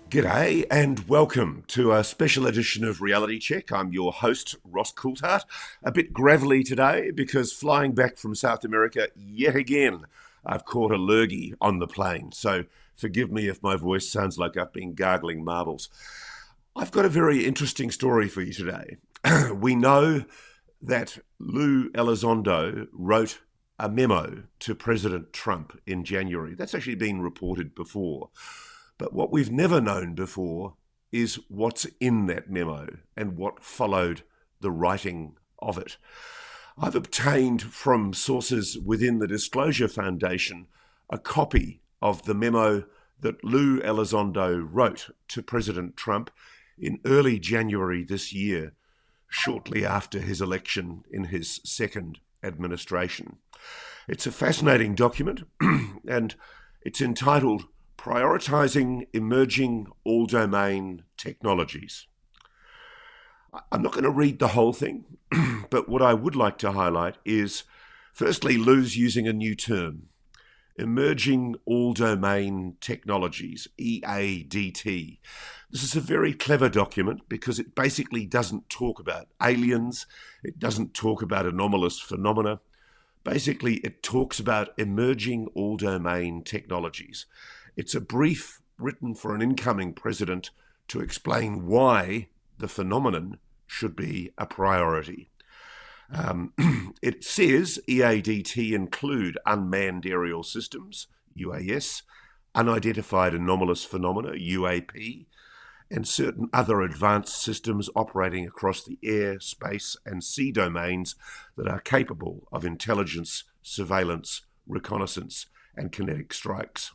G'day and welcome to a special edition of Reality Check. I'm your host, Ross Coulthart. A bit gravelly today because flying back from South America yet again, I've caught a lurgy on the plane. So forgive me if my voice sounds like I've been gargling marbles. I've got a very interesting story for you today. We know that Lue Elizondo wrote a memo to President Trump in January. That's actually been reported before. But what we've never known before is what's in that memo and what followed the writing of it. I've obtained from sources within the Disclosure Foundation a copy of the memo that Lue Elizondo wrote to President Trump in early January this year, shortly after his election in his second administration. It's a fascinating document and it's entitled Prioritizing Emerging All-Domain Technologies. I'm not going to read the whole thing, but what I would like to highlight is, firstly, Lue's using a new term, Emerging All-Domain Technologies, EADT. This is a very clever document because it basically doesn't talk about aliens, it doesn't talk about anomalous phenomena. Basically, it talks about emerging all-domain technologies. It's a brief written for an incoming president to explain why the phenomenon should be a priority. It says EADT include unmanned aerial systems, UAS, unidentified anomalous phenomena, UAP, and certain other advanced systems operating across the air, space, and sea domains that are capable of intelligence, surveillance, reconnaissance, and kinetic strikes.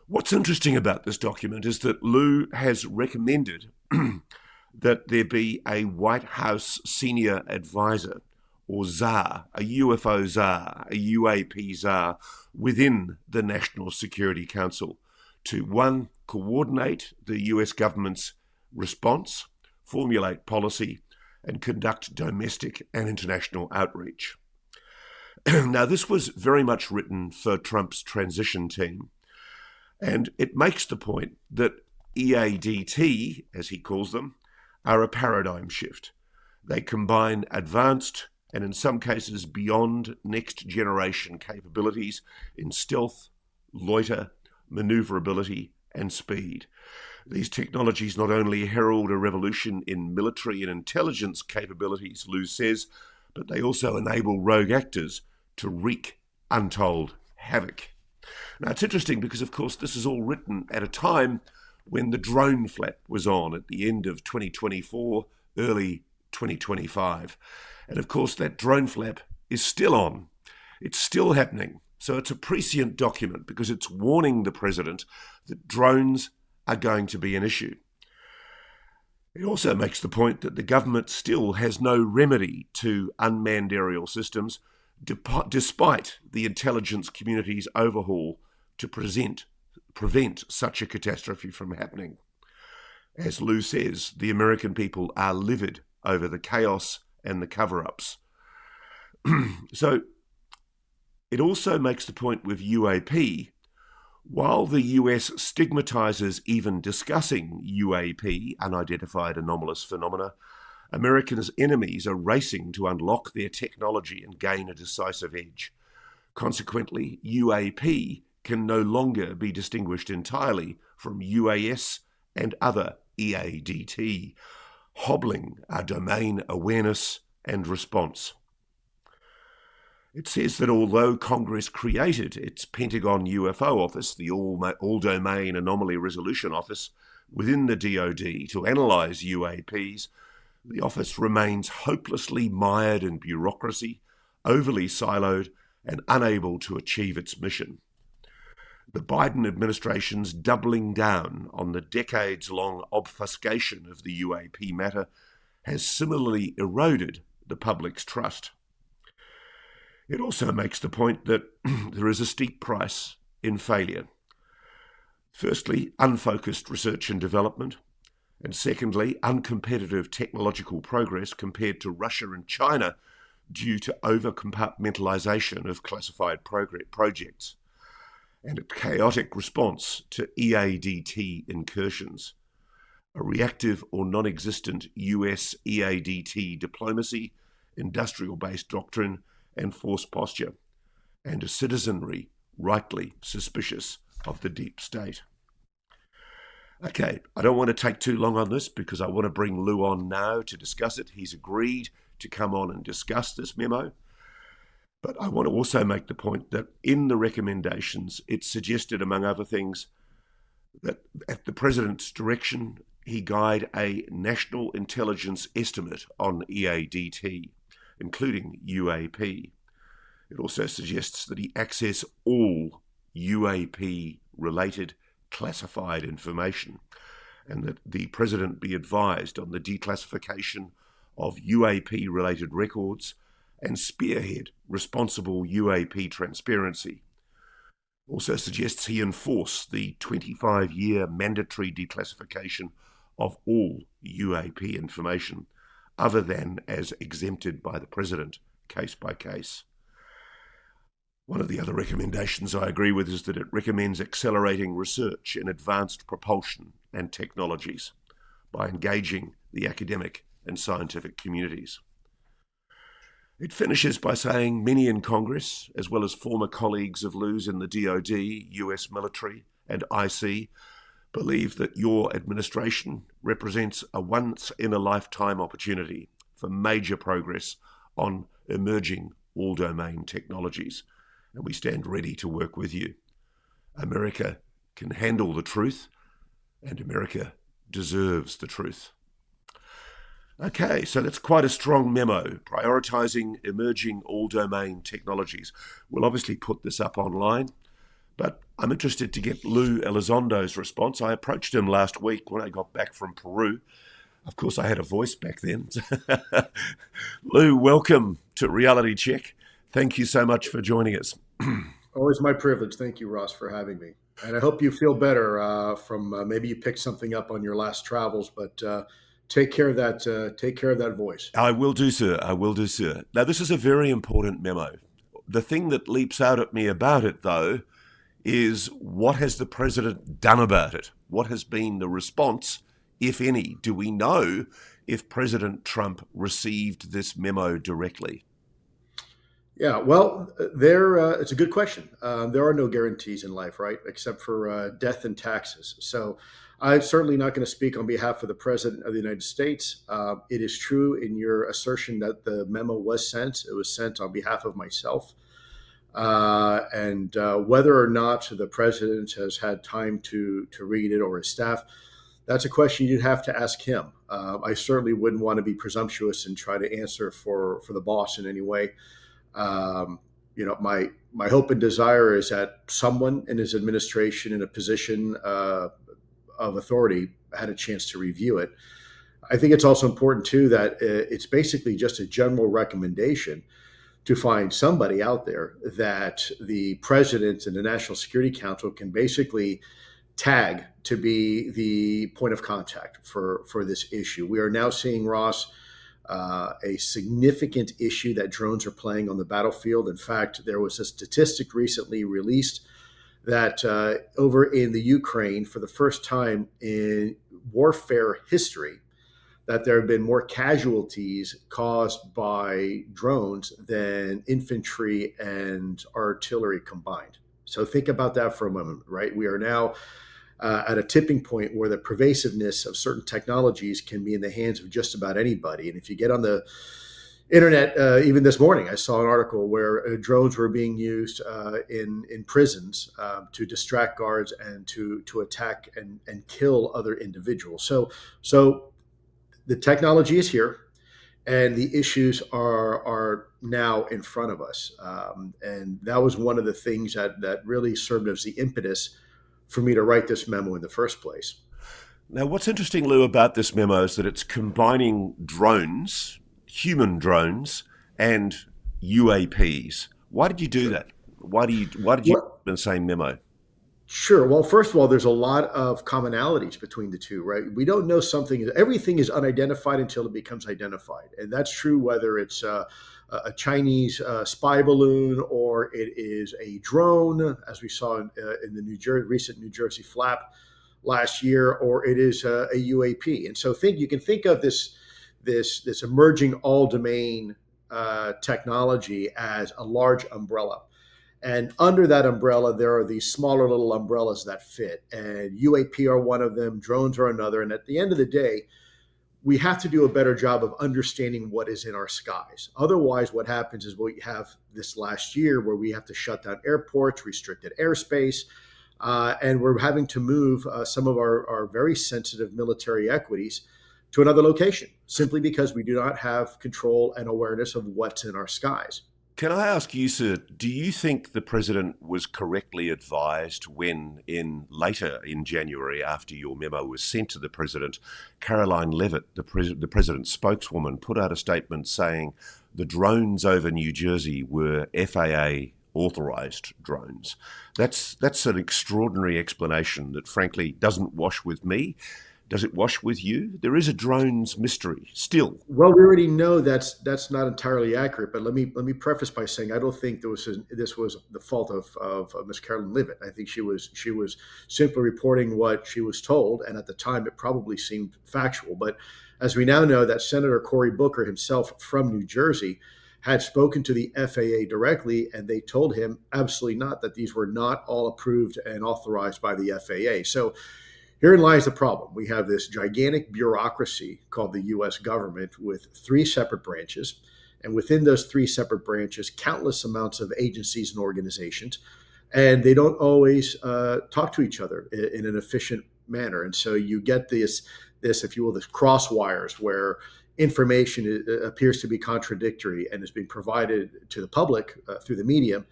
What's interesting about this document is that Lue has recommended that there be a White House senior advisor, or czar, a UFO czar, a UAP czar, within the National Security Council to, one, coordinate the US government's response, formulate policy, and conduct domestic and international outreach. Now, this was very much written for Trump's transition team. And it makes the point that EADT, as he calls them, are a paradigm shift. They combine advanced and in some cases beyond next generation capabilities in stealth, loiter, maneuverability, and speed. These technologies not only herald a revolution in military and intelligence capabilities, Lue says, but they also enable rogue actors to wreak untold havoc. Now, it's interesting because, of course, this is all written at a time when the drone flap was on at the end of 2024, early 2025. And, of course, that drone flap is still on. It's still happening. So it's a prescient document because it's warning the president that drones are going to be an issue. It also makes the point that the government still has no remedy to unmanned aerial systems, despite the intelligence community's overhaul to prevent such a catastrophe from happening. As Lue says, the American people are livid over the chaos and the cover-ups. So it also makes the point with UAP, while the US stigmatizes even discussing UAP, unidentified anomalous phenomena, Americans' enemies are racing to unlock their technology and gain a decisive edge. Consequently, UAP can no longer be distinguished entirely from UAS and other EADT, hobbling our domain awareness and response. It says that although Congress created its Pentagon UFO office, the All-Domain Anomaly Resolution Office, within the DoD to analyse UAPs, the office remains hopelessly mired in bureaucracy, overly siloed, and unable to achieve its mission. The Biden administration's doubling down on the decades-long obfuscation of the UAP matter has similarly eroded the public's trust. It also makes the point that there is a steep price in failure. Firstly, unfocused research and development, and secondly, uncompetitive technological progress compared to Russia and China due to over-compartmentalization of classified projects. and a chaotic response to EADT incursions, a reactive or non-existent US EADT diplomacy, industrial-based doctrine, and force posture, and a citizenry rightly suspicious of the deep state. Okay, I don't want to take too long on this because I want to bring Lue on now to discuss it. He's agreed to come on and discuss this memo. But I want to also make the point that in the recommendations, it suggested, among other things, that at the President's direction, he guide a national intelligence estimate on EADT, including UAP. It also suggests that he access all UAP-related classified information, and that the President be advised on the declassification of UAP-related records and spearhead responsible UAP transparency. Also suggests he enforce the 25-year mandatory declassification of all UAP information, other than as exempted by the President, case by case. One of the other recommendations I agree with is that it recommends accelerating research in advanced propulsion and technologies by engaging the academic and scientific communities. It finishes by saying many in Congress, as well as former colleagues of Lue's in the DoD, US military, and IC, believe that your administration represents a once-in-a-lifetime opportunity for major progress on emerging all-domain technologies, and we stand ready to work with you. America can handle the truth, and America deserves the truth. Okay, so that's quite a strong memo, prioritising emerging all-domain technologies. We'll obviously put this up online, but I'm interested to get Lue Elizondo's response. I approached him last week when I got back from Peru. Of course, I had a voice back then. Lue, welcome to Reality Check. Thank you so much for joining us. Always my privilege. Thank you, Ross, for having me. And I hope you feel better from maybe you picked something up on your last travels, but take care of that. Take care of that voice. I will do, sir. I will do, sir. Now, this is a very important memo. The thing that leaps out at me about it, though, is what has the President done about it? What has been the response, if any? Do we know if President Trump received this memo directly? Yeah, well, it's a good question. There are no guarantees in life, right, except for death and taxes. So I'm certainly not going to speak on behalf of the President of the United States. It is true in your assertion that the memo was sent. It was sent on behalf of myself. And whether or not the President has had time to read it or his staff, that's a question you'd have to ask him. I certainly wouldn't want to be presumptuous and try to answer for the boss in any way. My hope and desire is that someone in his administration in a position of authority had a chance to review it. I think it's also important, too, that it's basically just a general recommendation to find somebody out there that the President and the National Security Council can basically tag to be the point of contact for this issue. We are now seeing, Ross, a significant issue that drones are playing on the battlefield. In fact, there was a statistic recently released that over in the Ukraine, for the first time in warfare history, that there have been more casualties caused by drones than infantry and artillery combined. So think about that for a moment, right? We are now at a tipping point where the pervasiveness of certain technologies can be in the hands of just about anybody. And if you get on the internet, even this morning, I saw an article where drones were being used in prisons to distract guards and to attack and kill other individuals. So the technology is here, and the issues are now in front of us. And that was one of the things that really served as the impetus for me to write this memo in the first place. Now, what's interesting, Lue, about this memo is that it's combining drones, human drones, and UAPs. Why did you do that? Why did you put in the same memo? Sure. Well, first of all, there's a lot of commonalities between the two, right? We don't know everything is unidentified until it becomes identified. And that's true whether it's a Chinese spy balloon, or it is a drone, as we saw in the recent New Jersey flap last year, or it is a UAP. And so you can think of this emerging all domain technology as a large umbrella. And under that umbrella, there are these smaller little umbrellas that fit. And UAP are one of them, drones are another. And at the end of the day, we have to do a better job of understanding what is in our skies. Otherwise, what happens is what we have this last year where we have to shut down airports, restricted airspace, and we're having to move some of our very sensitive military equities to another location simply because we do not have control and awareness of what's in our skies. Can I ask you, sir, do you think the president was correctly advised when, later in January, after your memo was sent to the president, Caroline Leavitt, the president's spokeswoman, put out a statement saying the drones over New Jersey were FAA authorized drones? That's an extraordinary explanation that frankly doesn't wash with me. Does it wash with you? There is a drones mystery still. Well, we already know that's not entirely accurate. But let me preface by saying I don't think this was the fault of Ms. Caroline Leavitt. I think she was simply reporting what she was told, and at the time it probably seemed factual. But as we now know, that Senator Cory Booker himself from New Jersey had spoken to the FAA directly, and they told him absolutely not, that these were not all approved and authorized by the FAA. So herein lies the problem. We have this gigantic bureaucracy called the U.S. government with three separate branches. And within those three separate branches, countless amounts of agencies and organizations. And they don't always talk to each other in an efficient manner. And so you get this, if you will, this crosswires where information appears to be contradictory and is being provided to the public through the media,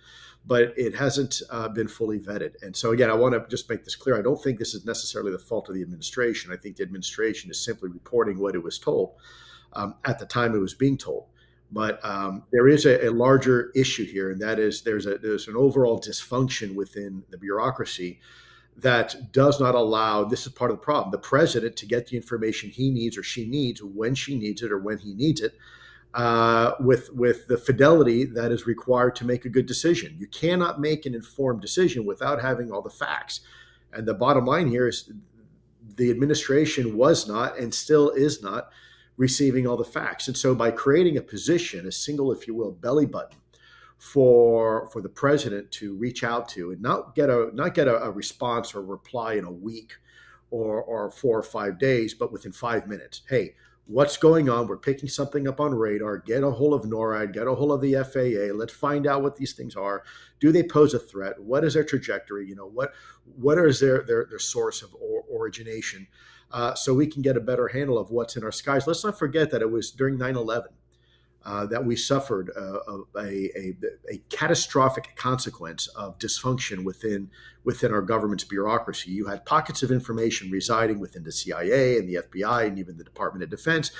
but it hasn't been fully vetted. And so, again, I want to just make this clear. I don't think this is necessarily the fault of the administration. I think the administration is simply reporting what it was told at the time it was being told. But there is a larger issue here, and that is there's an overall dysfunction within the bureaucracy that does not allow, this is part of the problem, the president to get the information he needs or she needs when she needs it or when he needs it, with the fidelity that is required to make a good decision. You cannot make an informed decision without having all the facts. And the bottom line here is the administration was not and still is not receiving all the facts. And so by creating a position, a single, if you will, belly button for the president to reach out to and not get a response or reply in a week or 4 or 5 days, but within 5 minutes. Hey, what's going on? We're picking something up on radar. Get a hold of NORAD, get a hold of the FAA. Let's find out what these things are. Do they pose a threat? What is their trajectory? What is their source of origination? So we can get a better handle of what's in our skies. Let's not forget that it was during 9/11 that we suffered a catastrophic consequence of dysfunction within our government's bureaucracy. You had pockets of information residing within the CIA and the FBI and even the Department of Defense,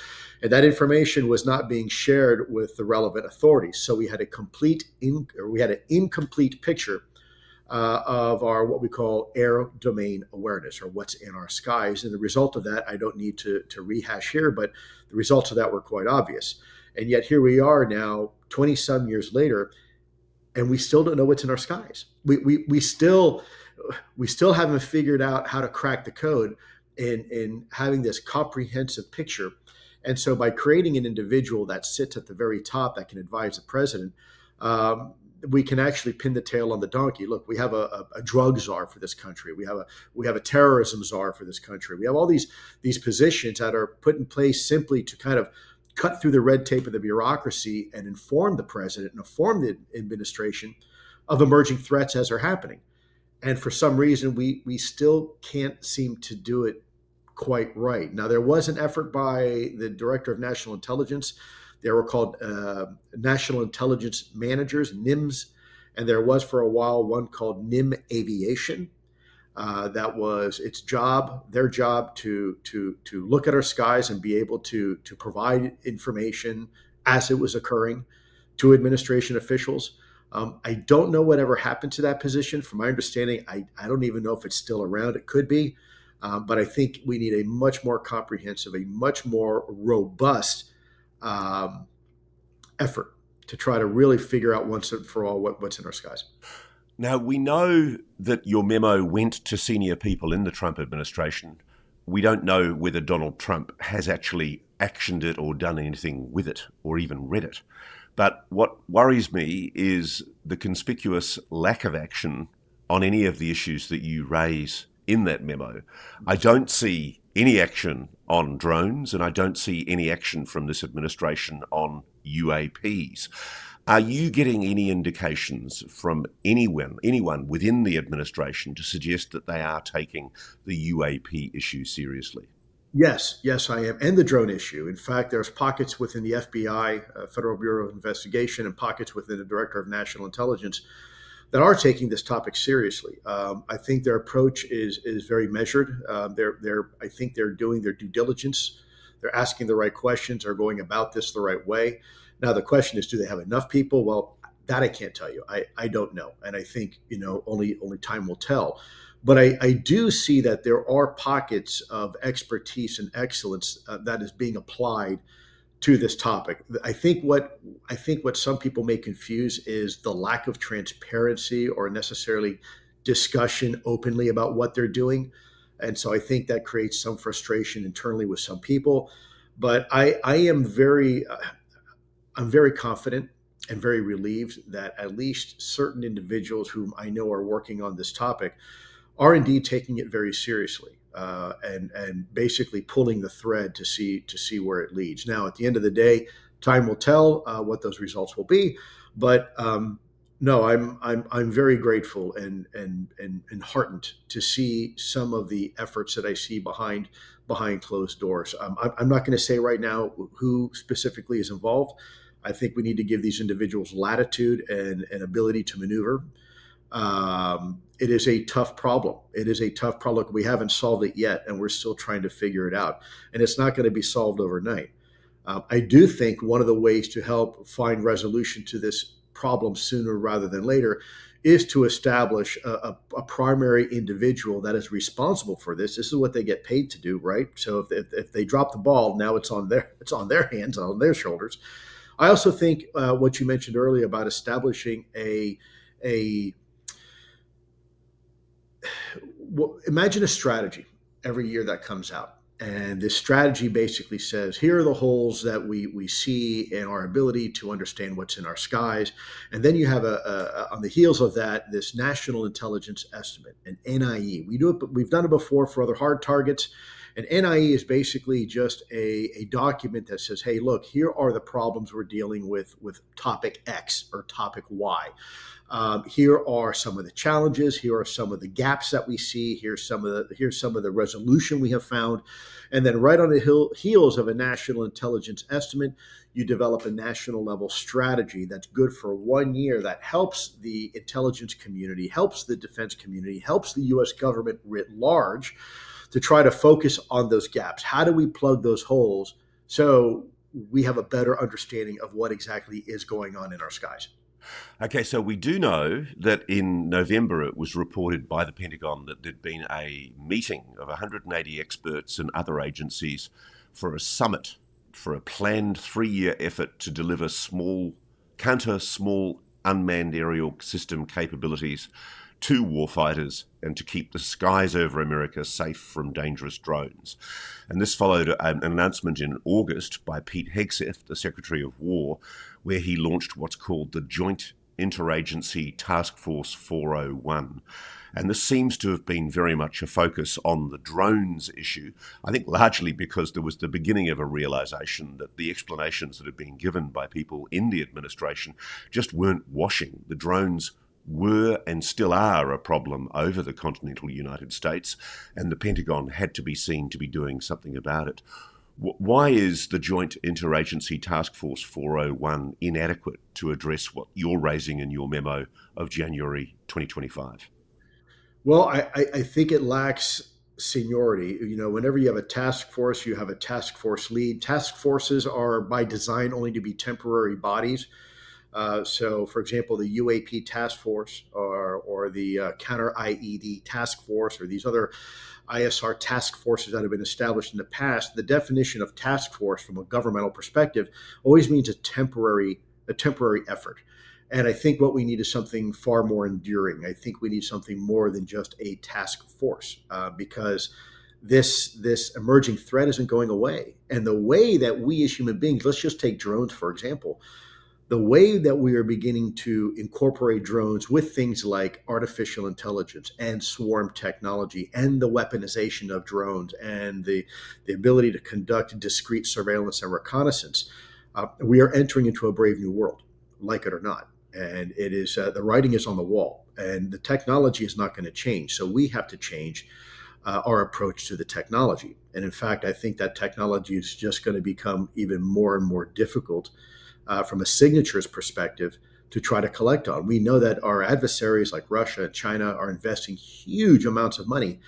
and that information was not being shared with the relevant authorities. So we had an incomplete picture of our what we call air domain awareness, or what's in our skies. And the result of that, I don't need to rehash here, but the results of that were quite obvious. And yet here we are now, 20-some years later, and we still don't know what's in our skies. We still haven't figured out how to crack the code in having this comprehensive picture. And so by creating an individual that sits at the very top that can advise the president, we can actually pin the tail on the donkey. Look, we have a drug czar for this country. We have a terrorism czar for this country. We have all these positions that are put in place simply to kind of cut through the red tape of the bureaucracy and inform the president and inform the administration of emerging threats as they're happening. And for some reason, we still can't seem to do it quite right. Now, there was an effort by the Director of National Intelligence. They were called National Intelligence Managers, NIMS, and there was for a while one called NIM Aviation. That was their job to look at our skies and be able to provide information as it was occurring to administration officials. I don't know whatever happened to that position. From my understanding, I don't even know if it's still around. It could be, but I think we need a much more comprehensive, a much more robust effort to try to really figure out once and for all what's in our skies. Now, we know that your memo went to senior people in the Trump administration. We don't know whether Donald Trump has actually actioned it or done anything with it or even read it. But what worries me is the conspicuous lack of action on any of the issues that you raise in that memo. I don't see any action on drones, and I don't see any action from this administration on UAPs. Are you getting any indications from anyone within the administration to suggest that they are taking the UAP issue seriously? Yes, I am. And the drone issue. In fact, there's pockets within the FBI, Federal Bureau of Investigation, and pockets within the Director of National Intelligence that are taking this topic seriously. I think their approach is very measured. I think they're doing their due diligence. They're asking the right questions. They're going about this the right way. Now, the question is, do they have enough people? Well, that I can't tell you. I don't know. And I think, only time will tell. But I do see that there are pockets of expertise and excellence that is being applied to this topic. I think what some people may confuse is the lack of transparency or necessarily discussion openly about what they're doing. And so I think that creates some frustration internally with some people. But I'm very confident and very relieved that at least certain individuals whom I know are working on this topic are indeed taking it very seriously and basically pulling the thread to see where it leads. Now, at the end of the day, time will tell what those results will be. But no, I'm very grateful and heartened to see some of the efforts that I see behind closed doors. I'm not going to say right now who specifically is involved. I think we need to give these individuals latitude and ability to maneuver. It is a tough problem. We haven't solved it yet, and we're still trying to figure it out. And it's not going to be solved overnight. I do think one of the ways to help find resolution to this problem sooner rather than later is to establish a primary individual that is responsible for this. This is what they get paid to do, right? So if they drop the ball, now it's on their hands, on their shoulders. I also think what you mentioned earlier about establishing imagine a strategy every year that comes out. And this strategy basically says, here are the holes that we see in our ability to understand what's in our skies. And then you have on the heels of that, this National Intelligence Estimate, an NIE. We've done it before for other hard targets. An NIE is basically just a document that says, hey, look, here are the problems we're dealing with topic X or topic Y. Here are some of the challenges. Here are some of the gaps that we see. Here's some of the resolution we have found. And then right on the heels of a national intelligence estimate, you develop a national level strategy that's good for 1 year that helps the intelligence community, helps the defense community, helps the U.S. government writ large to try to focus on those gaps. How do we plug those holes so we have a better understanding of what exactly is going on in our skies? Okay, so we do know that in November it was reported by the Pentagon that there'd been a meeting of 180 experts and other agencies for a summit for a planned 3-year effort to deliver small unmanned aerial system capabilities to warfighters and to keep the skies over America safe from dangerous drones. And this followed an announcement in August by Pete Hegseth, the Secretary of War, where he launched what's called the Joint Interagency Task Force 401. And this seems to have been very much a focus on the drones issue, I think largely because there was the beginning of a realization that the explanations that had been given by people in the administration just weren't washing. The drones were and still are a problem over the continental United States, and the Pentagon had to be seen to be doing something about it. Why is the Joint Interagency Task Force 401 inadequate to address what you're raising in your memo of January 2025? Well, I think it lacks seniority. Whenever you have a task force, you have a task force lead. Task forces are by design only to be temporary bodies. So, for example, the UAP task force or the counter IED task force or these other ISR task forces that have been established in the past, the definition of task force from a governmental perspective always means a temporary a temporary effort. And I think what we need is something far more enduring. I think we need something more than just a task force, because this emerging threat isn't going away. And the way that we as human beings, let's just take drones, for example, the way that we are beginning to incorporate drones with things like artificial intelligence and swarm technology and the weaponization of drones and the ability to conduct discrete surveillance and reconnaissance, we are entering into a brave new world, like it or not. And it is the writing is on the wall, and the technology is not going to change. So we have to change our approach to the technology. And in fact, I think that technology is just going to become even more and more difficult from a signatures perspective to try to collect on. We know that our adversaries like Russia and China are investing huge amounts of money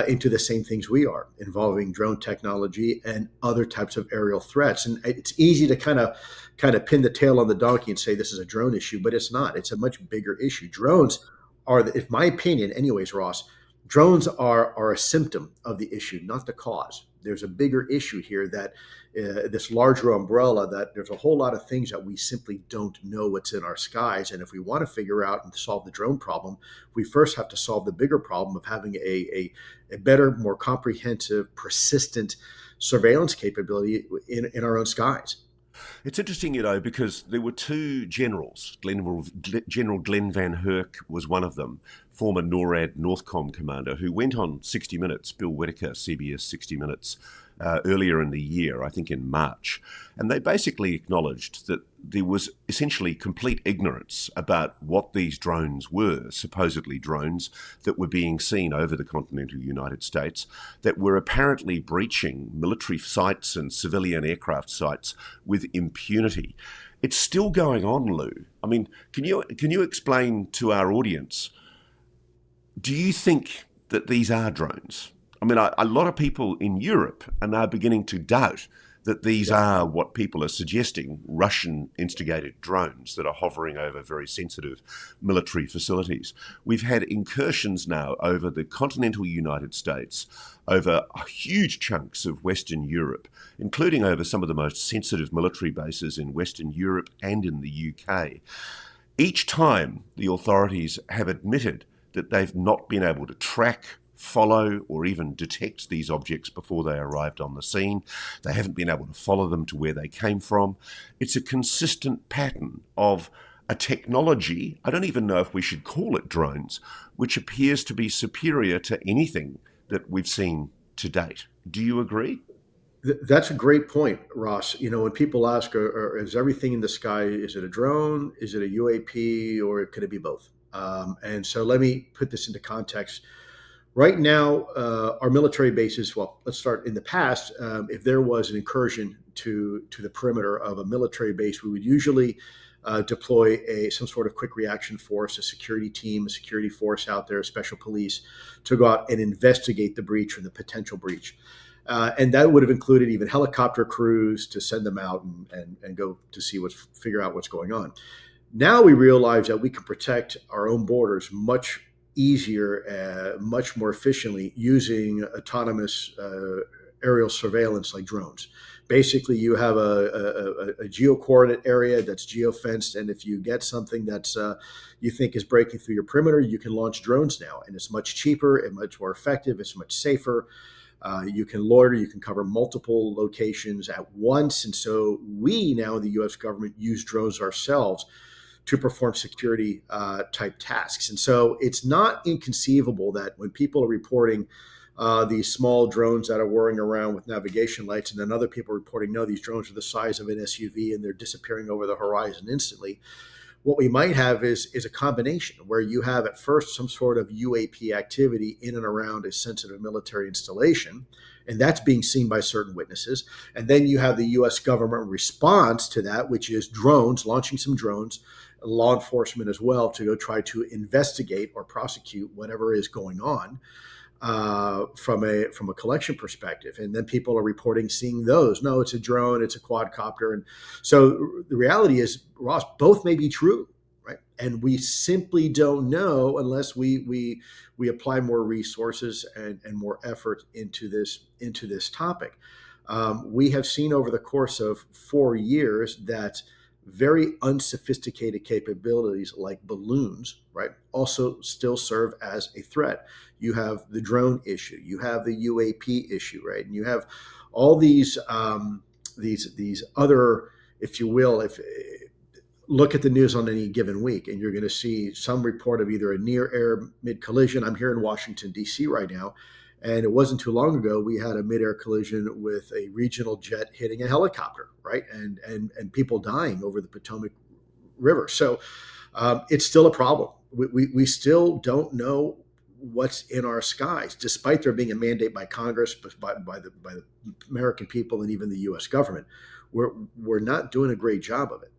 into the same things we are, involving drone technology and other types of aerial threats. And it's easy to kind of pin the tail on the donkey and say this is a drone issue, but it's not. It's a much bigger issue. Drones are, in my opinion, anyways, Ross, drones are a symptom of the issue, not the cause. There's a bigger issue here, that this larger umbrella, that there's a whole lot of things that we simply don't know what's in our skies. And if we want to figure out and solve the drone problem, we first have to solve the bigger problem of having a better, more comprehensive, persistent surveillance capability in our own skies. It's interesting, because there were two generals. General Glenn Van Herk was one of them, former NORAD Northcom commander, who went on 60 Minutes, Bill Whitaker, CBS 60 Minutes, earlier in the year, I think in March. And they basically acknowledged that there was essentially complete ignorance about what these drones were, supposedly drones that were being seen over the continental United States, that were apparently breaching military sites and civilian aircraft sites with impunity. It's still going on, Lou. I mean, can you explain to our audience, do you think that these are drones? I mean, a lot of people in Europe are now beginning to doubt that these are what people are suggesting, Russian-instigated drones that are hovering over very sensitive military facilities. We've had incursions now over the continental United States, over huge chunks of Western Europe, including over some of the most sensitive military bases in Western Europe and in the UK. Each time, the authorities have admitted that they've not been able to track, follow, or even detect these objects before they arrived on the scene. They haven't been able to follow them to where they came from. It's a consistent pattern of a technology, I don't even know if we should call it drones, which appears to be superior to anything that we've seen to date. Do you agree? That's a great point, Ross. When people ask, is everything in the sky, is it a drone, is it a UAP, or could it be both? And so let me put this into context. Right now, our military bases, well, let's start in the past. If there was an incursion to the perimeter of a military base, we would usually deploy some sort of quick reaction force, a security team, a security force out there, special police, to go out and investigate the breach or the potential breach. And that would have included even helicopter crews to send them out and go to figure out what's going on. Now we realize that we can protect our own borders much easier, much more efficiently using autonomous aerial surveillance like drones. Basically, you have a geo-coordinate area that's geo-fenced, and if you get something that's you think is breaking through your perimeter, you can launch drones now, and it's much cheaper and much more effective. It's much safer. You can loiter, you can cover multiple locations at once, and so we now in the U.S. government use drones ourselves to perform security type tasks. And so it's not inconceivable that when people are reporting these small drones that are whirring around with navigation lights, and then other people reporting, no, these drones are the size of an SUV and they're disappearing over the horizon instantly. What we might have is a combination where you have at first some sort of UAP activity in and around a sensitive military installation, and that's being seen by certain witnesses. And then you have the U.S. government response to that, which is drones, launching some drones, law enforcement as well, to go try to investigate or prosecute whatever is going on from a collection perspective. And then people are reporting seeing those. No, it's a drone, it's a quadcopter. And so the reality is, Ross, both may be true, right? And we simply don't know unless we apply more resources and more effort into this topic. We have seen over the course of 4 years that very unsophisticated capabilities like balloons, right, also still serve as a threat. You have the drone issue, you have the UAP issue, right, and you have all these other, if you will, if look at the news on any given week, and you're going to see some report of either a near air mid collision. I'm here in Washington, D.C. right now, and it wasn't too long ago we had a mid-air collision with a regional jet hitting a helicopter, right, and people dying over the Potomac River. So it's still a problem. We still don't know what's in our skies, despite there being a mandate by Congress, by the American people, and even the U.S. government. We're not doing a great job of it.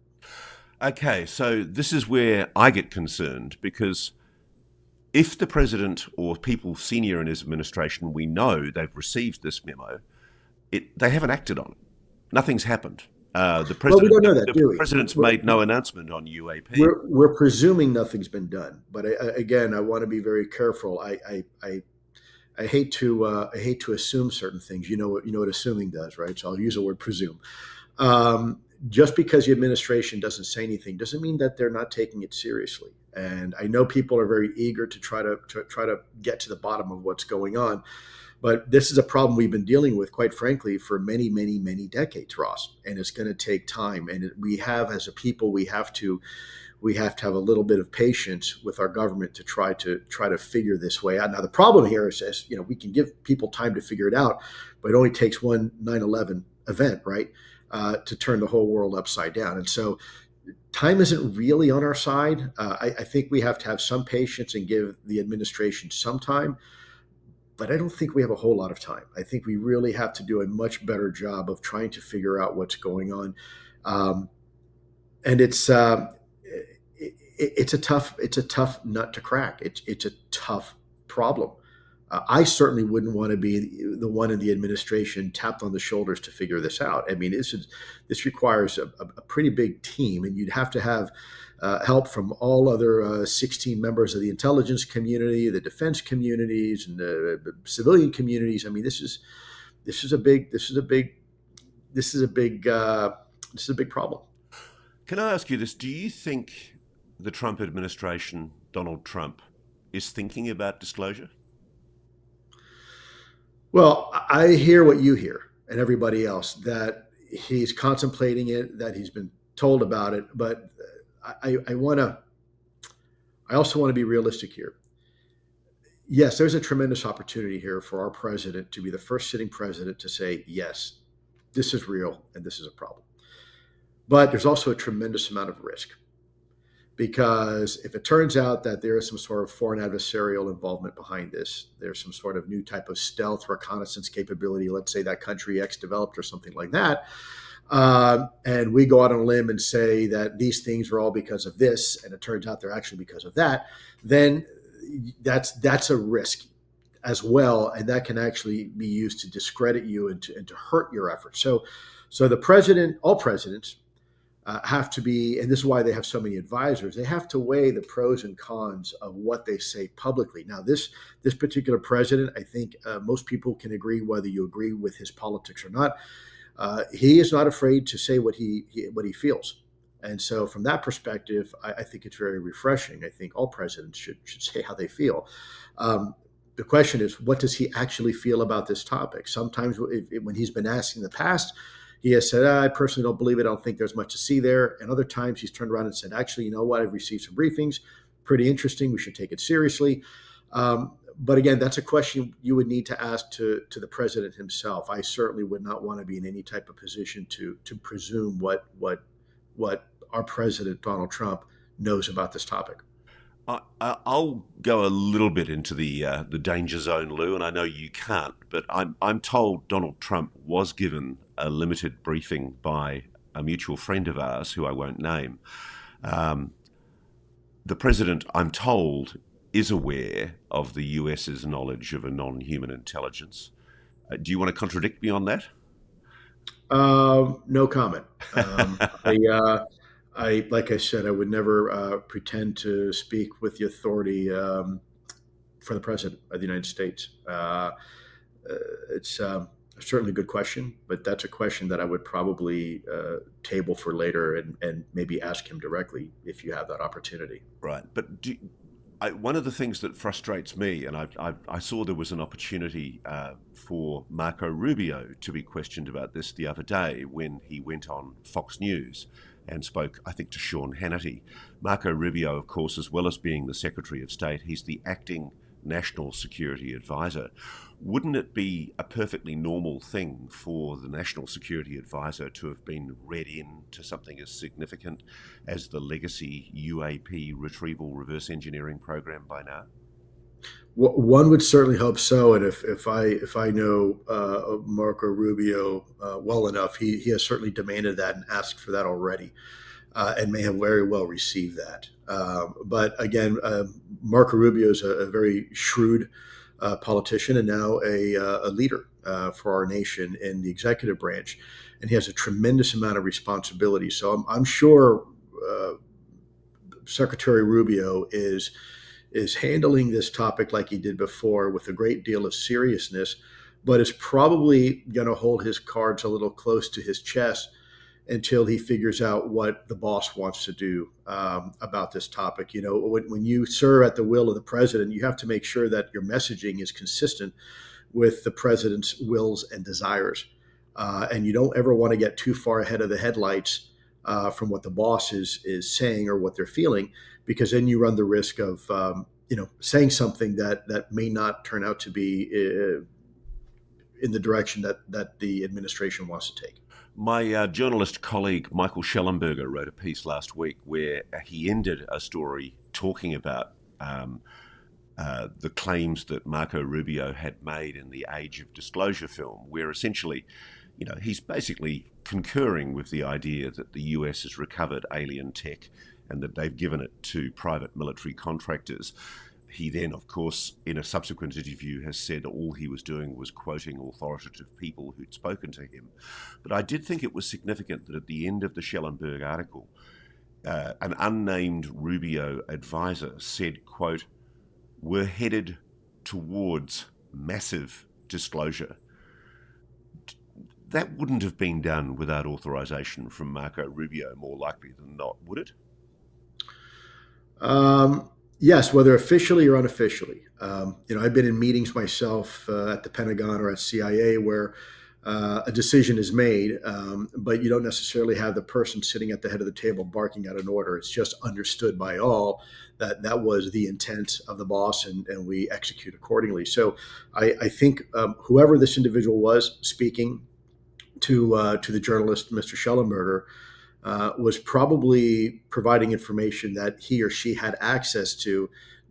Okay, so this is where I get concerned, because if the president or people senior in his administration, we know they've received this memo, they haven't acted on it. Nothing's happened. The president, well, we don't know that, do we? The president's made no announcement on UAP. We're presuming nothing's been done, but again, I want to be very careful. I hate to assume certain things. You know what assuming does, right? So I'll use the word presume. Just because the administration doesn't say anything doesn't mean that they're not taking it seriously. And I know people are very eager to try to get to the bottom of what's going on, but this is a problem we've been dealing with, quite frankly, for many, many, many decades, Ross. And it's going to take time. And we have, as a people, we have to have a little bit of patience with our government to try to figure this way out. Now, the problem here is, we can give people time to figure it out, but it only takes one 9/11 event, right, to turn the whole world upside down. And so time isn't really on our side. I think we have to have some patience and give the administration some time, but I don't think we have a whole lot of time. I think we really have to do a much better job of trying to figure out what's going on. And it's a tough nut to crack. It's a tough problem. I certainly wouldn't want to be the one in the administration tapped on the shoulders to figure this out. I mean, this requires a pretty big team, and you'd have to have help from all other 16 members of the intelligence community, the defense communities, and the civilian communities. I mean, this is a big problem. Can I ask you this? Do you think the Trump administration, Donald Trump, is thinking about disclosure? Well, I hear what you hear and everybody else, that he's contemplating it, that he's been told about it. But I also want to be realistic here. Yes, there's a tremendous opportunity here for our president to be the first sitting president to say, yes, this is real and this is a problem. But there's also a tremendous amount of risk. Because if it turns out that there is some sort of foreign adversarial involvement behind this, there's some sort of new type of stealth reconnaissance capability, let's say that country X developed or something like that, and we go out on a limb and say that these things are all because of this, and it turns out they're actually because of that, then that's a risk as well, and that can actually be used to discredit you and to hurt your efforts. So the president, all presidents, have to be, and this is why they have so many advisors, they have to weigh the pros and cons of what they say publicly. Now, this particular president, I think most people can agree, whether you agree with his politics or not, he is not afraid to say what he feels. And so from that perspective, I think it's very refreshing. I think all presidents should say how they feel. The question is, what does he actually feel about this topic? Sometimes when he's been asked in the past, he has said, I personally don't believe it. I don't think there's much to see there. And other times he's turned around and said, actually, you know what? I've received some briefings. Pretty interesting. We should take it seriously. But again, that's a question you would need to ask to the president himself. I certainly would not want to be in any type of position to presume what our president, Donald Trump, knows about this topic. I'll go a little bit into the danger zone, Lou, and I know you can't, but I'm told Donald Trump was given a limited briefing by a mutual friend of ours, who I won't name. The president, I'm told, is aware of the US's knowledge of a non-human intelligence. Do you want to contradict me on that? No comment. I like I said, I would never pretend to speak with the authority for the president of the United States. certainly a good question, but that's a question that I would probably table for later and maybe ask him directly if you have that opportunity. Right. But one of the things that frustrates me, and I saw there was an opportunity for Marco Rubio to be questioned about this the other day when he went on Fox News and spoke, I think, to Sean Hannity. Marco Rubio, of course, as well as being the Secretary of State, he's the acting National Security Advisor. Wouldn't it be a perfectly normal thing for the National Security Advisor to have been read in to something as significant as the legacy UAP retrieval reverse engineering program by now? One would certainly hope so, and if I know Marco Rubio well enough, he has certainly demanded that and asked for that already, and may have very well received that. But again, Marco Rubio is a very shrewd politician and now a leader for our nation in the executive branch, and he has a tremendous amount of responsibility. So I'm sure Secretary Rubio is handling this topic like he did before with a great deal of seriousness, but is probably going to hold his cards a little close to his chest until he figures out what the boss wants to do about this topic. You know, when you serve at the will of the president, you have to make sure that your messaging is consistent with the president's wills and desires. And you don't ever want to get too far ahead of the headlights from what the boss is saying or what they're feeling, because then you run the risk of saying something that may not turn out to be in the direction that the administration wants to take. My journalist colleague Michael Schellenberger wrote a piece last week where he ended a story talking about the claims that Marco Rubio had made in the Age of Disclosure film, where essentially, he's basically concurring with the idea that the US has recovered alien tech and that they've given it to private military contractors. He then, of course, in a subsequent interview has said all he was doing was quoting authoritative people who'd spoken to him. But I did think it was significant that at the end of the Schellenberg article, an unnamed Rubio advisor said, quote, "We're headed towards massive disclosure." That wouldn't have been done without authorization from Marco Rubio, more likely than not, would it? Yes, whether officially or unofficially. I've been in meetings myself at the Pentagon or at CIA where a decision is made, but you don't necessarily have the person sitting at the head of the table barking out an order. It's just understood by all that that was the intent of the boss, and we execute accordingly. So I think whoever this individual was speaking to the journalist, Mr. Schellenberger, was probably providing information that he or she had access to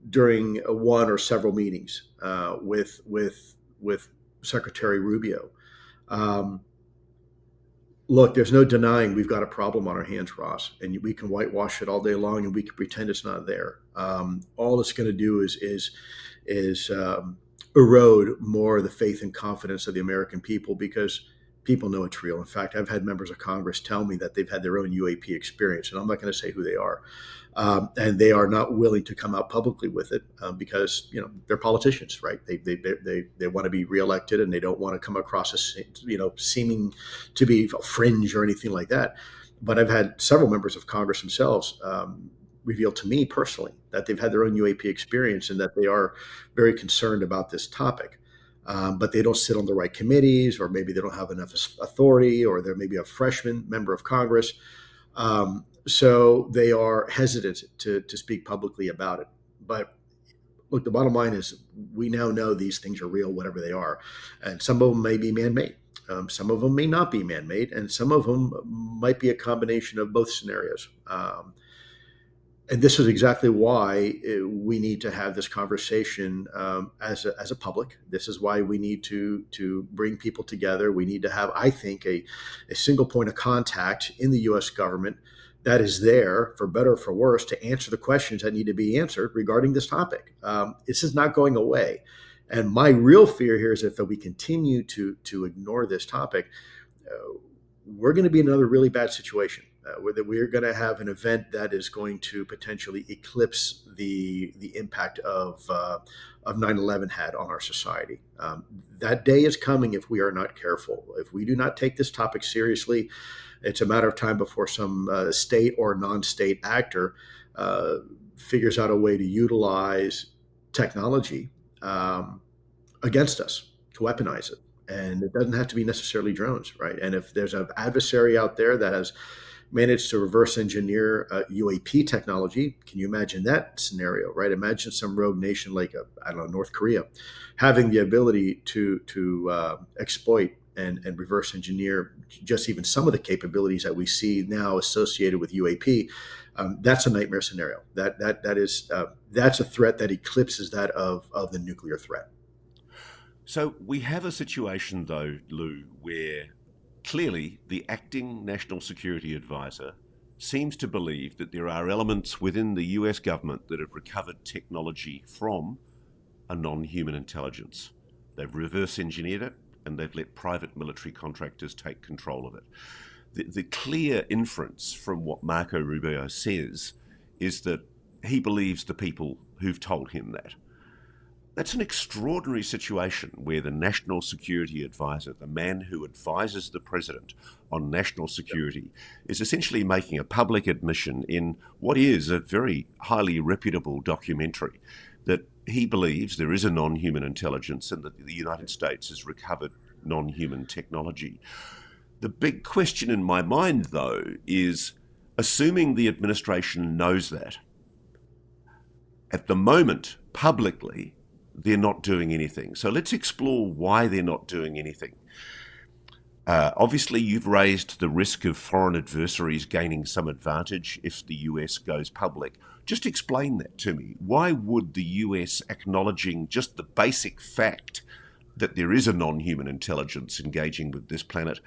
during one or several meetings with Secretary Rubio. Look, there's no denying we've got a problem on our hands, Ross, and we can whitewash it all day long, and we can pretend it's not there. All it's going to do is erode more the faith and confidence of the American people, because people know it's real. In fact, I've had members of Congress tell me that they've had their own UAP experience, and I'm not going to say who they are. And they are not willing to come out publicly with it because they're politicians, right? They want to be reelected, and they don't want to come across as seeming to be fringe or anything like that. But I've had several members of Congress themselves reveal to me personally that they've had their own UAP experience and that they are very concerned about this topic. But they don't sit on the right committees, or maybe they don't have enough authority, or they're maybe a freshman member of Congress. So they are hesitant to speak publicly about it. But look, the bottom line is we now know these things are real, whatever they are. And some of them may be man-made. Some of them may not be man-made. And some of them might be a combination of both scenarios. And this is exactly why we need to have this conversation as a public. This is why we need to bring people together. We need to have, I think, a single point of contact in the U.S. government that is there, for better or for worse, to answer the questions that need to be answered regarding this topic. This is not going away. And my real fear here is if we continue to ignore this topic, we're going to be in another really bad situation. that we're going to have an event that is going to potentially eclipse the impact of 9/11 had on our society. That day is coming if we are not careful. If we do not take this topic seriously, it's a matter of time before some state or non-state actor figures out a way to utilize technology against us, to weaponize it. And it doesn't have to be necessarily drones, right? And if there's an adversary out there that has managed to reverse engineer UAP technology, can you imagine that scenario, right? Imagine some rogue nation like, I don't know, North Korea, having the ability to exploit and reverse engineer just even some of the capabilities that we see now associated with UAP. That's a nightmare scenario. That's a threat that eclipses that of the nuclear threat. So we have a situation, though, Lou, where clearly the acting National Security Advisor seems to believe that there are elements within the US government that have recovered technology from a non-human intelligence. They've reverse engineered it and they've let private military contractors take control of it. The clear inference from what Marco Rubio says is that he believes the people who've told him that. That's an extraordinary situation where the National Security Advisor, the man who advises the president on national security, is essentially making a public admission in what is a very highly reputable documentary that he believes there is a non-human intelligence and that the United States has recovered non-human technology. The big question in my mind, though, is assuming the administration knows that, at the moment, publicly, they're not doing anything. So let's explore why they're not doing anything. Obviously, you've raised the risk of foreign adversaries gaining some advantage if the US goes public. Just explain that to me. Why would the US acknowledging just the basic fact that there is a non-human intelligence engaging with this planet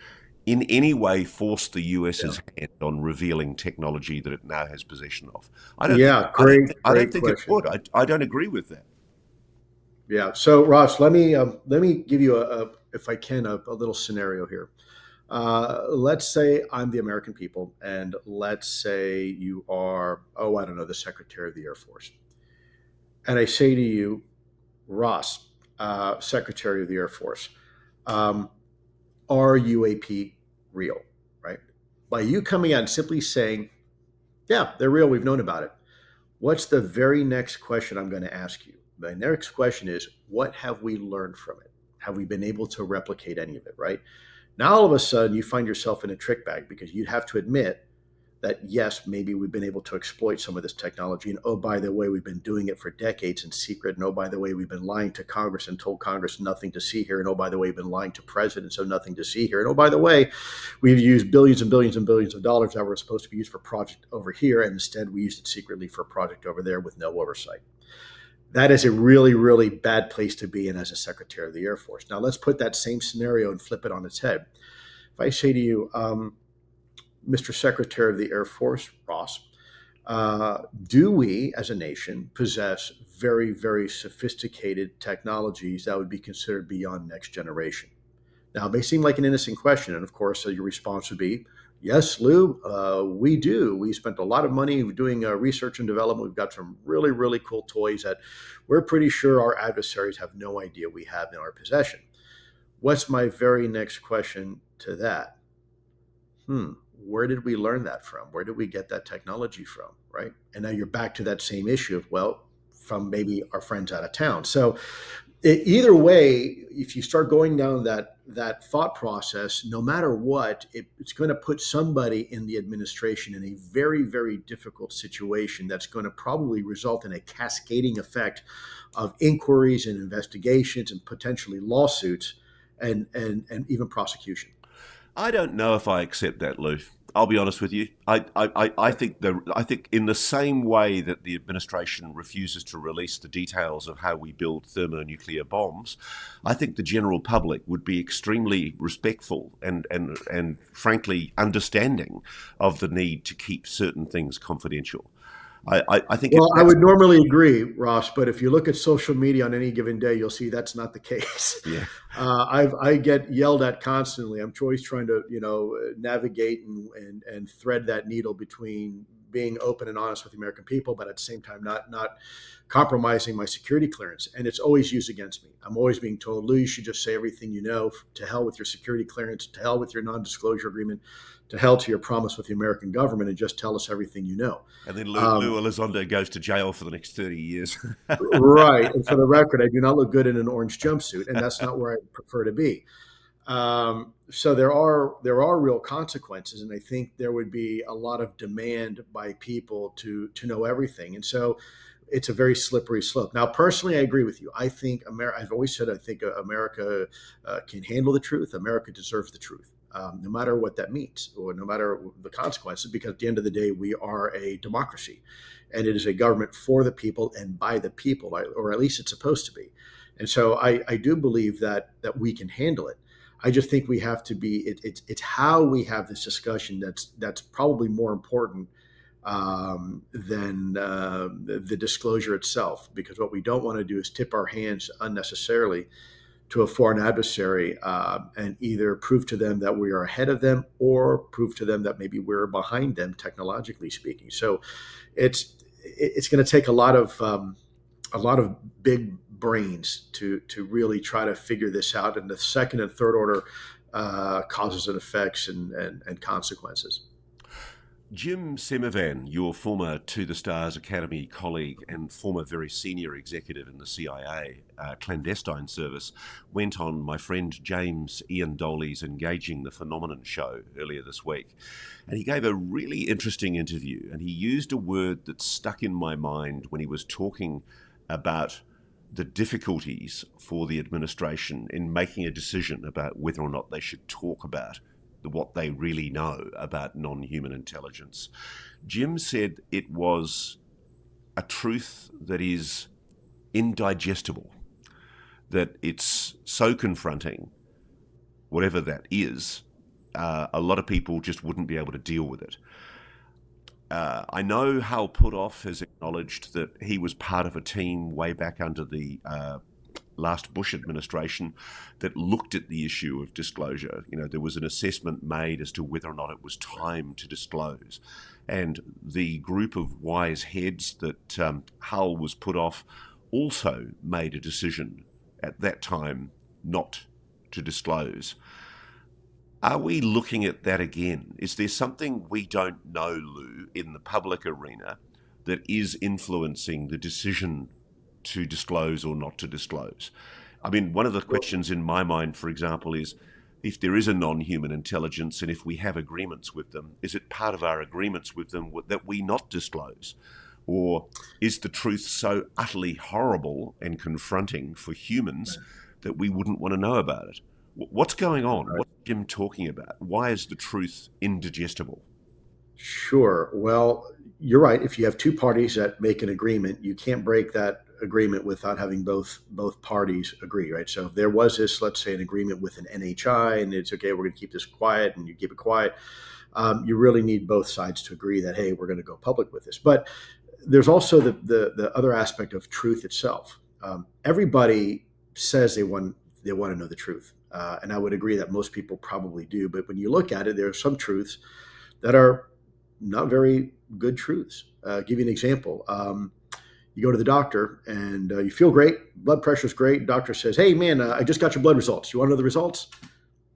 in any way force the US's hand on revealing technology that it now has possession of? I don't think it would. I don't agree with that. Yeah. So Ross, let me give you if I can, a little scenario here. Let's say I'm the American people, and let's say you are, I don't know, the Secretary of the Air Force, and I say to you, Ross, Secretary of the Air Force, are UAP real? Right? By you coming out and simply saying, yeah, they're real, we've known about it. What's the very next question I'm going to ask you? The next question is, what have we learned from it? Have we been able to replicate any of it, right? Now, all of a sudden, you find yourself in a trick bag because you'd have to admit that, yes, maybe we've been able to exploit some of this technology. And, oh, by the way, we've been doing it for decades in secret. And, oh, by the way, we've been lying to Congress and told Congress nothing to see here. And, oh, by the way, we've been lying to presidents, so nothing to see here. And, oh, by the way, we've used billions and billions and billions of dollars that were supposed to be used for a project over here. And instead, we used it secretly for a project over there with no oversight. That is a really, really bad place to be in as a Secretary of the Air Force. Now, let's put that same scenario and flip it on its head. If I say to you, Mr. Secretary of the Air Force, Ross, do we as a nation possess very, very sophisticated technologies that would be considered beyond next generation? Now, it may seem like an innocent question. And of course, your response would be, yes, Lou, we do. We spent a lot of money doing research and development. We've got some really, really cool toys that we're pretty sure our adversaries have no idea we have in our possession. What's my very next question to that? Where did we learn that from? Where did we get that technology from, right? And now you're back to that same issue of, well, from maybe our friends out of town. So either way, if you start going down that thought process, no matter what, it's going to put somebody in the administration in a very, very difficult situation that's going to probably result in a cascading effect of inquiries and investigations and potentially lawsuits and even prosecution. I don't know if I accept that, Lou. I'll be honest with you. I think in the same way that the administration refuses to release the details of how we build thermonuclear bombs, I think the general public would be extremely respectful and frankly understanding of the need to keep certain things confidential. I think Well, I that's would normally agree, Ross, but if you look at social media on any given day, you'll see that's not the case. yeah. I get yelled at constantly. I'm always trying to, navigate and thread that needle between being open and honest with the American people, but at the same time not compromising my security clearance. And it's always used against me. I'm always being told, Lou, you should just say everything you know. To hell with your security clearance. To hell with your non-disclosure agreement. To hell to your promise with the American government, and just tell us everything you know. And then Lue Elizondo goes to jail for the next 30 years. Right. And for the record, I do not look good in an orange jumpsuit, and that's not where I prefer to be. So there are real consequences, and I think there would be a lot of demand by people to know everything, and so it's a very slippery slope. Now, personally, I agree with you. I think I've always said I think America can handle the truth. America deserves the truth. No matter what that means, or no matter the consequences, because at the end of the day, we are a democracy, and it is a government for the people and by the people, or at least it's supposed to be. And so I do believe that we can handle it. I just think we have to be. It's how we have this discussion that's probably more important than the disclosure itself, because what we don't want to do is tip our hands unnecessarily to a foreign adversary and either prove to them that we are ahead of them, or prove to them that maybe we're behind them, technologically speaking. So it's going to take a lot of big brains to really try to figure this out, and the second and third order causes and effects and consequences. Jim Semivan, your former To the Stars Academy colleague and former very senior executive in the CIA clandestine service, went on my friend James Ian Doley's Engaging the Phenomenon show earlier this week. And he gave a really interesting interview, and he used a word that stuck in my mind when he was talking about the difficulties for the administration in making a decision about whether or not they should talk about what they really know about non-human intelligence. Jim said it was a truth that is indigestible, that it's so confronting, whatever that is, a lot of people just wouldn't be able to deal with it. I know Hal Puthoff has acknowledged that he was part of a team way back under the last Bush administration that looked at the issue of disclosure. There was an assessment made as to whether or not it was time to disclose. And the group of wise heads that Hull was put off also made a decision at that time not to disclose. Are we looking at that again? Is there something we don't know, Lou, in the public arena that is influencing the decision to disclose or not to disclose? I mean, one of the questions in my mind, for example, is if there is a non-human intelligence and if we have agreements with them, is it part of our agreements with them that we not disclose? Or is the truth so utterly horrible and confronting for humans that we wouldn't want to know about it? What's going on? What's Jim talking about? Why is the truth indigestible? Sure. Well, you're right. If you have two parties that make an agreement, you can't break that agreement without having both parties agree, right? So if there was this, let's say, an agreement with an NHI, and it's okay, we're going to keep this quiet, and you keep it quiet, you really need both sides to agree that, hey, we're going to go public with this. But there's also the other aspect of truth itself. Everybody says they want to know the truth, and I would agree that most people probably do. But when you look at it, there are some truths that are not very good truths. Give you an example. You go to the doctor and you feel great. Blood pressure's great. Doctor says, hey, man, I just got your blood results. You want to know the results?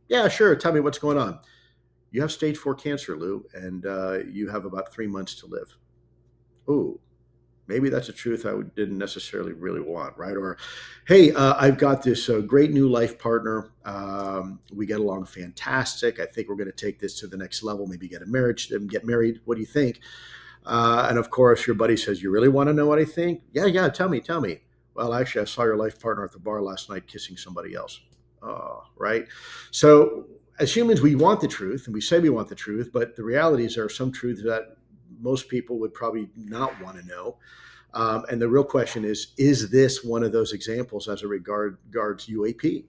Yeah, sure. Tell me what's going on. You have stage 4 cancer, Lou, and you have about 3 months to live. Ooh, maybe that's a truth I didn't necessarily really want, right? Or, hey, I've got this great new life partner. We get along fantastic. I think we're going to take this to the next level, maybe get married. What do you think? And of course, your buddy says, you really want to know what I think? Yeah, tell me. Well, actually, I saw your life partner at the bar last night kissing somebody else. Right? So as humans, we want the truth, and we say we want the truth, but the reality is there are some truths that most people would probably not want to know. And the real question is this one of those examples as it regards UAP?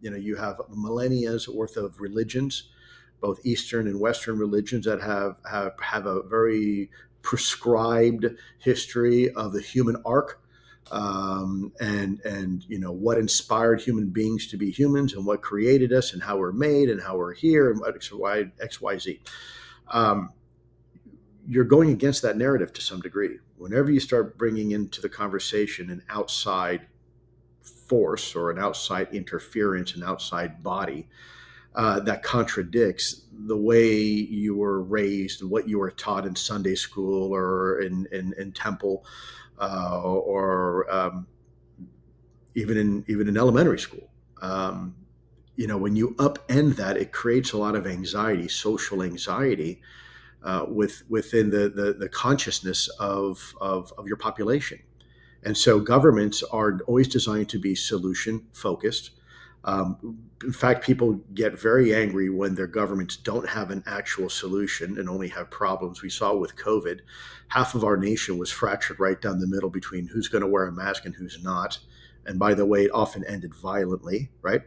You have millennia's worth of religions, both Eastern and Western religions, that have a very prescribed history of the human arc, and what inspired human beings to be humans, and what created us, and how we're made, and how we're here, and what XYZ. You're going against that narrative to some degree. Whenever you start bringing into the conversation an outside force or an outside interference, an outside body that contradicts the way you were raised and what you were taught in Sunday school or in temple, or even in elementary school. When you upend that, it creates a lot of anxiety, social anxiety, within the consciousness of your population. And so governments are always designed to be solution focused. In fact, people get very angry when their governments don't have an actual solution and only have problems. We saw with COVID, half of our nation was fractured right down the middle between who's going to wear a mask and who's not. And by the way, it often ended violently, right?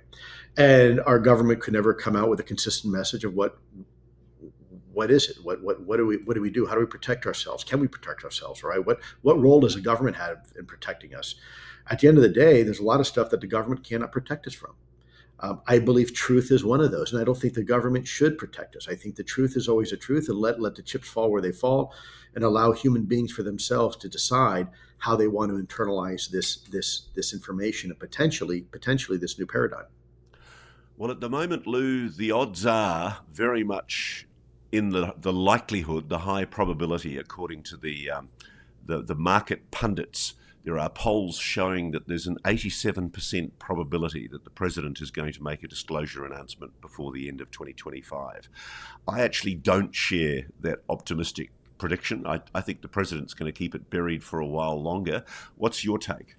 And our government could never come out with a consistent message of what is it? What do we do? How do we protect ourselves? Can we protect ourselves, right? What role does the government have in protecting us? At the end of the day, there's a lot of stuff that the government cannot protect us from. I believe truth is one of those, and I don't think the government should protect us. I think the truth is always the truth, and let the chips fall where they fall, and allow human beings for themselves to decide how they want to internalize this information and potentially this new paradigm. Well, at the moment, Lou, the odds are very much in the likelihood, the high probability, according to the market pundits. There are polls showing that there's an 87% probability that the president is going to make a disclosure announcement before the end of 2025. I actually don't share that optimistic prediction. I think the president's going to keep it buried for a while longer. What's your take?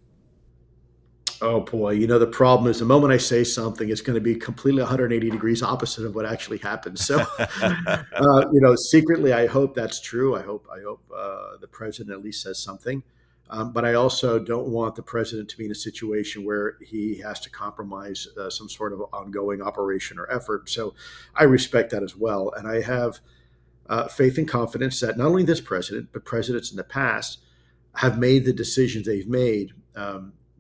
Oh boy, the problem is the moment I say something, it's going to be completely 180 degrees opposite of what actually happens. So, secretly, I hope that's true. I hope the president at least says something. But I also don't want the president to be in a situation where he has to compromise some sort of ongoing operation or effort. So I respect that as well. And I have faith and confidence that not only this president, but presidents in the past have made the decisions they've made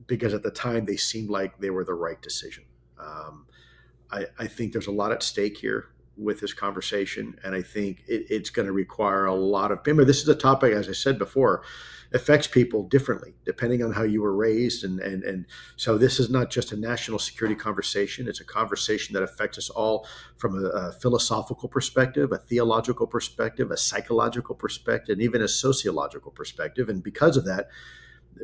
because at the time they seemed like they were the right decision. I think there's a lot at stake here with this conversation, and I think it's going to require a lot of. Remember, this is a topic, as I said before, affects people differently depending on how you were raised, and so this is not just a national security conversation. It's a conversation that affects us all from a philosophical perspective, a theological perspective, a psychological perspective, and even a sociological perspective. And because of that,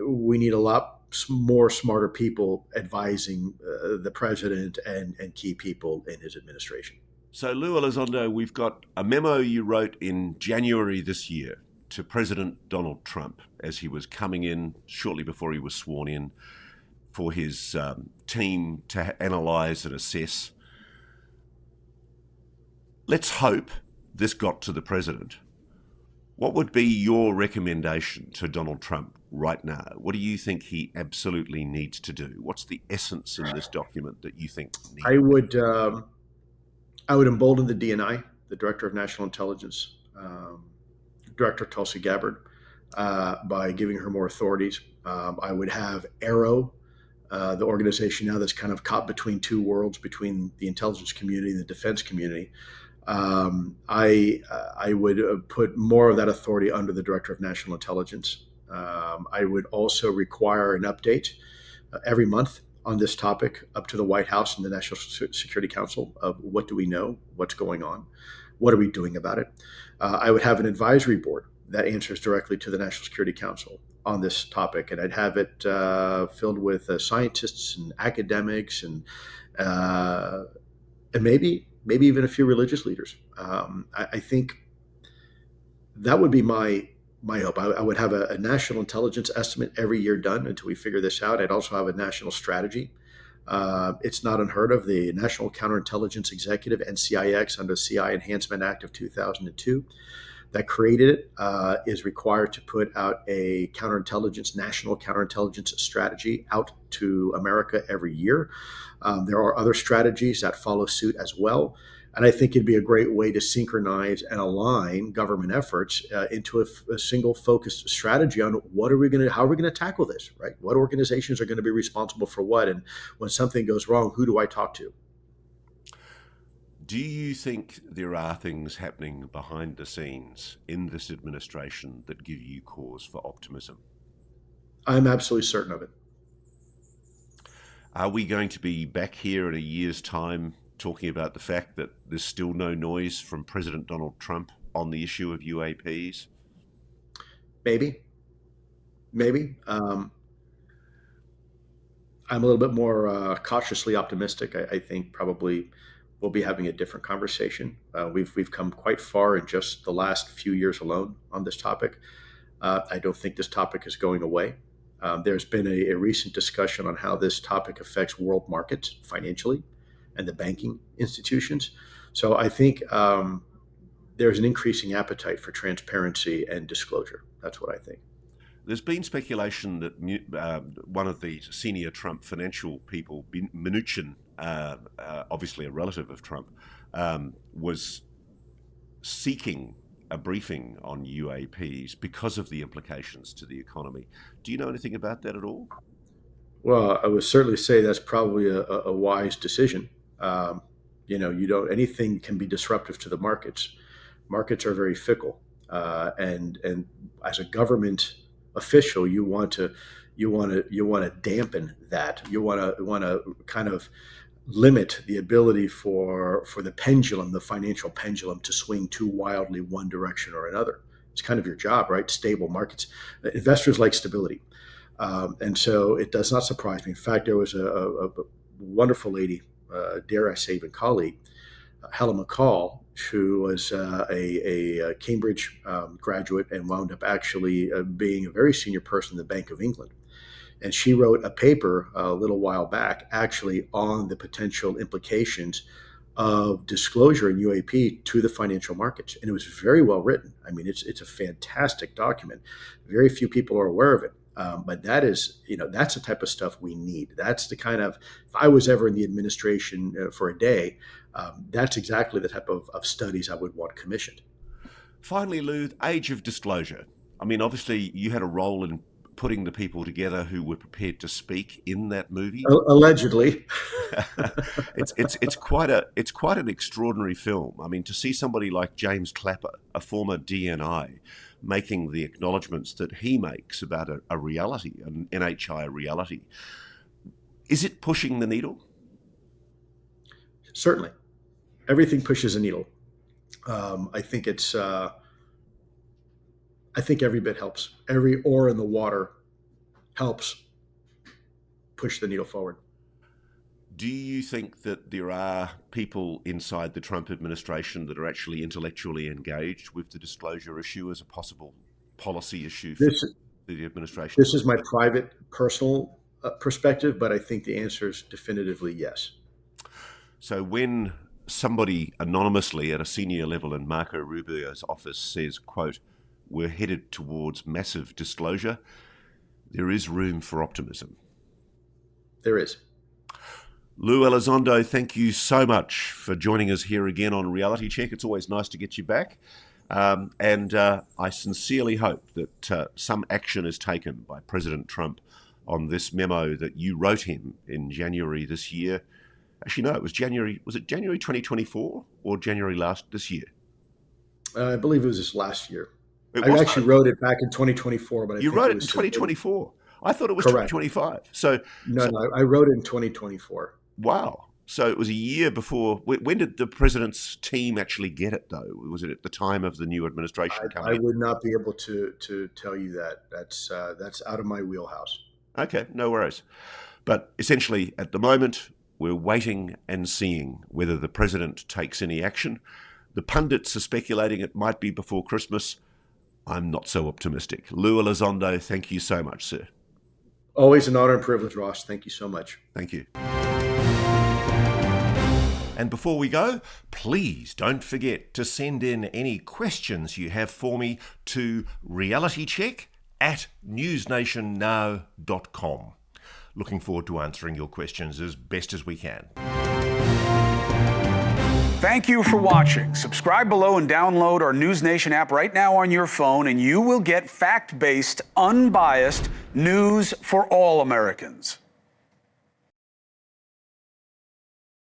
we need a lot more smarter people advising the president and key people in his administration. So, Lue Elizondo, we've got a memo you wrote in January this year to President Donald Trump as he was coming in shortly before he was sworn in for his team to analyse and assess. Let's hope this got to the president. What would be your recommendation to Donald Trump right now? What do you think he absolutely needs to do? What's the essence in this document that you think needs? I would embolden the DNI, the Director of National Intelligence, Director Tulsi Gabbard, by giving her more authorities. I would have ARROW, the organization now that's kind of caught between two worlds, between the intelligence community and the defense community. I would put more of that authority under the Director of National Intelligence. I would also require an update every month on this topic up to the White House and the National Security Council of what do we know, what's going on, what are we doing about it. I would have an advisory board that answers directly to the National Security Council on this topic, and I'd have it filled with scientists and academics and maybe even a few religious leaders. I think that would be my hope. I would have a national intelligence estimate every year done until we figure this out. I'd also have a national strategy. It's not unheard of. The National Counterintelligence Executive, NCIX, under the CI Enhancement Act of 2002, that created it, is required to put out a national counterintelligence strategy out to America every year. There are other strategies that follow suit as well. And I think it'd be a great way to synchronize and align government efforts into a single focused strategy on how are we going to tackle this, right? What organizations are going to be responsible for what? And when something goes wrong, who do I talk to? Do you think there are things happening behind the scenes in this administration that give you cause for optimism? I'm absolutely certain of it. Are we going to be back here in a year's time talking about the fact that there's still no noise from President Donald Trump on the issue of UAPs? Maybe. I'm a little bit more cautiously optimistic. I think probably we'll be having a different conversation. We've come quite far in just the last few years alone on this topic. I don't think this topic is going away. There's been a recent discussion on how this topic affects world markets financially and the banking institutions. So I think there's an increasing appetite for transparency and disclosure. That's what I think. There's been speculation that one of the senior Trump financial people, Mnuchin, obviously a relative of Trump, was seeking a briefing on UAPs because of the implications to the economy. Do you know anything about that at all? Well, I would certainly say that's probably a wise decision. Anything can be disruptive to the markets. Markets are very fickle, and as a government official, you want to dampen that. You want to kind of limit the ability for the financial pendulum to swing too wildly one direction or another. It's kind of your job, right? Stable markets. Investors like stability. And so it does not surprise me. In fact, there was a wonderful lady, dare I say even colleague, Helen McCall, who was a Cambridge graduate and wound up actually being a very senior person in the Bank of England. And she wrote a paper a little while back actually on the potential implications of disclosure in UAP to the financial markets. And it was very well written. I mean, it's a fantastic document. Very few people are aware of it. But that's the type of stuff we need. That's the kind of, if I was ever in the administration for a day, that's exactly the type of studies I would want commissioned. Finally, Lou, age of disclosure. I mean, obviously you had a role in putting the people together who were prepared to speak in that movie. Allegedly. it's quite an extraordinary film. I mean, to see somebody like James Clapper, a former DNI, making the acknowledgements that he makes about a reality, an NHI reality, is it pushing the needle? Certainly. Everything pushes a needle. I think it's. I think every bit helps. Every oar in the water helps push the needle forward. Do you think that there are people inside the Trump administration that are actually intellectually engaged with the disclosure issue as a possible policy issue for the administration? This is my private, personal perspective, but I think the answer is definitively yes. So when somebody anonymously at a senior level in Marco Rubio's office says, quote, "We're headed towards massive disclosure," there is room for optimism. There is. Lue Elizondo, thank you so much for joining us here again on Reality Check. It's always nice to get you back. And I sincerely hope that some action is taken by President Trump on this memo that you wrote him in January this year. Actually, no, it was January. Was it January 2024 or January this year? I believe it was this last year. I actually wrote it back in 2024, but you wrote it in 2024. I thought it was correct. 2025. So I wrote it in 2024. Wow. So it was a year before. When did the president's team actually get it, though? Was it at the time of the new administration coming in? I would not be able to tell you that. That's out of my wheelhouse. Okay, no worries. But essentially, at the moment, we're waiting and seeing whether the president takes any action. The pundits are speculating it might be before Christmas. I'm not so optimistic. Lue Elizondo, thank you so much, sir. Always an honor and privilege, Ross. Thank you so much. Thank you. And before we go, please don't forget to send in any questions you have for me to realitycheck@newsnationnow.com. Looking forward to answering your questions as best as we can. Thank you for watching. Subscribe below and download our NewsNation app right now on your phone, and you will get fact-based, unbiased news for all Americans.